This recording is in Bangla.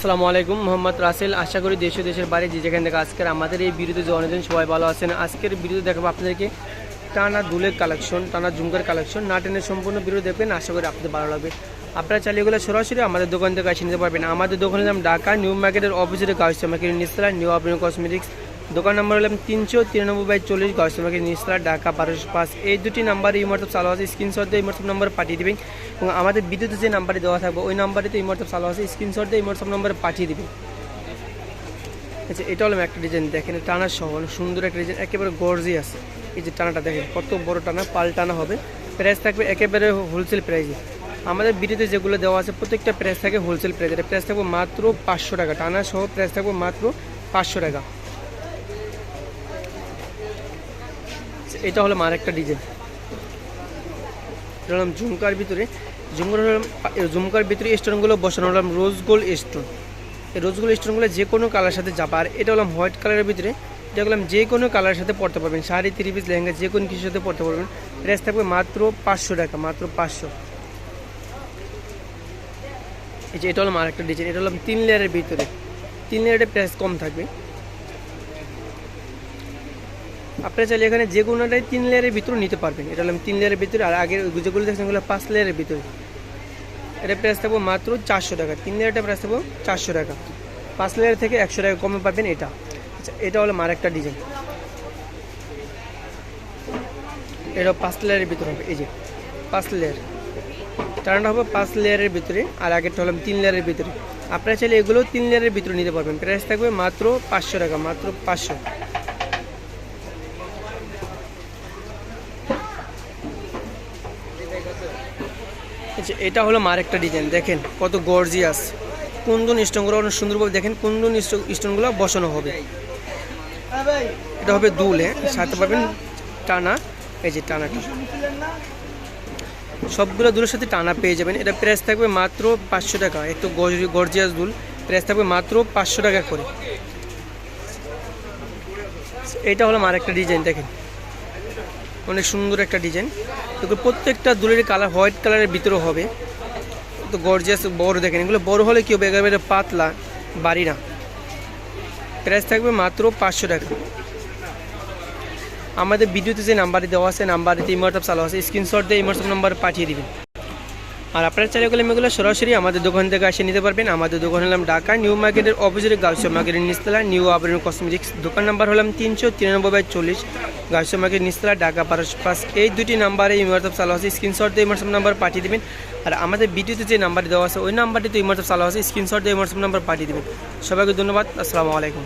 আসসালামু আলাইকুম, মোহাম্মদ রাসেল। আশা করি দেশ ও দেশের বাইরে যে যেখান থেকে আজকের আমাদের এই ভিডিওতে জনজন সবাই ভালো আছেন। আজকের ভিডিওতে দেখাবো আপনাদেরকে টানা দুলের কালেকশন, টানা ঝুমকার কালেকশন। না টেনের সম্পূর্ণ ভিডিও দেখবেন, আশা করি আপনাদের ভালো লাগবে। আপনারা চাইলে এগুলো সরাসরি আমাদের দোকান থেকে এসে নিতে পারবেন। আমাদের দোকানের নাম ঢাকা নিউ মার্কেটের অপোজিটে গাউসিয়া মার্কেট নিচতলা, নিউ আবরিন কসমেটিক্স। দোকান নম্বর হলাম 393/40 গাউসিয়া মার্কেট নিচতলা, ঢাকা 1205। এই দুটি নাম্বারে এই মুহূর্তে চালু আছে, স্ক্রিনশট দিয়ে এই মুহূর্তে নাম্বার পাঠিয়ে দেবেন। এবং আমাদের ভিডিওতে যে নাম্বারটি দেওয়া থাকবে ওই নাম্বারটিতে এই মুহূর্তে চালু আছে, স্ক্রিনশট দিয়ে এই মুহূর্তে নাম্বারে পাঠিয়ে দেবেন। আচ্ছা, এটা হলো একটা ডিজাইন, দেখেন টানার সহ সুন্দর একটা ডিজাইন, একেবারে গর্জিয়াস। এই যে টানাটা দেখেন কত বড় টানা, পাল টানা হবে। প্রাইস থাকবে একেবারে হোলসেল প্রাইসে। আমাদের ভিডিওতে যেগুলো দেওয়া আছে প্রত্যেকটা প্রাইস থাকে হোলসেল প্রাইস। এটা প্রাইস থাকবে মাত্র 500 টাকা, টানা সহ প্রাইস থাকবে মাত্র 500 টাকা। এটা হলো আরেকটা ডিজাইন, এটা হলাম ঝুমকার ভিতরে। ঝুমকার ভিতরে স্টোনগুলো বসানো হলাম রোজ গোল্ড স্টোন। এই রোজ গোল্ড স্টোনগুলো যে কোনো কালার সাথে যাবে। আর এটা হলাম হোয়াইট কালারের ভিতরে, এটা হলাম যে কোনো কালারের সাথে পরতে পারবেন, শাড়ি, 3 পিস, লেহেঙ্গা যে কোনো কিছুর সাথে পরতে পারবেন। প্রাইস থাকবে মাত্র 500 টাকা, মাত্র 500। এই যে এটা হলাম আরেকটা ডিজাইন, এটা হলাম 3 লেয়ারের ভিতরে। 3 লেয়ারের প্রাইস কম থাকবে। আপনারা চাইলে এখানে যে কোনোটাই 3 লেয়ারের ভিতরে নিতে পারবেন। এটা হলাম 3 লেয়ারের ভিতরে। আর আগের যেগুলো দেখছেন এগুলো 5 লেয়ারের ভিতরে। এটা প্রাইস থাকবো মাত্র 400 টাকা। 3 লেয়ারটা প্রাইস থাকবো 400 টাকা। 5 লেয়ার থেকে 100 টাকা কমে পাবেন এটা। আচ্ছা, এটা হলো আরেকটা ডিজাইন, এটা 5 লেয়ারের ভিতরে হবে। এই যে 5 লেয়ার, টানাটা হবে 5 লেয়ারের ভিতরে। আর আগেরটা হলাম 3 লেয়ারের ভিতরে। আপনারা চাইলে এগুলো 3 লেয়ারের ভিতরে নিতে পারবেন। প্রাইস থাকবে মাত্র 500 টাকা, মাত্র 500। আচ্ছা, এটা হলো আরেকটা ডিজাইন, দেখেন কত গর্জিয়াস। কুন্দন স্টোনগুলো অনেক সুন্দরভাবে দেখেন, কুন্দন স্টোনগুলো বসানো হবে। এটা হবে দুলে, সাথে পাবেন টানা। এই যে টানাটা সবগুলো দুলের সাথে টানা পেয়ে যাবেন। এটা প্রাইস থাকবে মাত্র 500 টাকা। একটু গর্জিয়াস দুল, প্রাইস থাকবে মাত্র 500 টাকা করে। এটা হলো আরেকটা ডিজাইন, দেখেন অনেক সুন্দর একটা ডিজাইন। এগুলো প্রত্যেকটা দুলের কালার হোয়াইট কালারের ভিতরে হবে। তো গর্জিয়াস বড় দেখেন, এগুলো বড় হলে কি হবে, একেবারে পাতলা বাড়ি না। প্রাইস থাকবে মাত্র 500 টাকা। আমাদের ভিডিওতে যে নাম্বারটি দেওয়া আছে নাম্বারটি ইমোটঅ্যাপ চালু আছে, স্ক্রিনশট দিয়ে ইমোটঅ্যাপ নাম্বার পাঠিয়ে দিবেন। আর আপনারা চাইলে এগুলো সরাসরি আমাদের দোকান থেকে এসে নিতে পারবেন। আমাদের দোকান হলাম ঢাকা নিউ মার্কেটের অপোজিটে গাউসিয়া মার্কেটের নিচতলা, নিউ আবরিন কসমেটিক্স। দোকান নাম্বার হলাম 393/40 গাউসিয়া মার্কেট নিচতলা, ঢাকা 1205। এই দুটি নাম্বারে ইমোটঅ্যাপ চালু আছে, স্ক্রিনশট দিয়ে ইমোটঅ্যাপ নাম্বার পাঠিয়ে দেবেন। আর আমাদের ভিডিওতে যে নাম্বারটি দেওয়া আছে ওই নাম্বারটিতে ইমোটঅ্যাপ চালু আছে, স্ক্রিনশট দিয়ে ইমোটঅ্যাপ নাম্বার পাঠিয়ে দেবেন। সবাইকে ধন্যবাদ, আসসালামু আলাইকুম।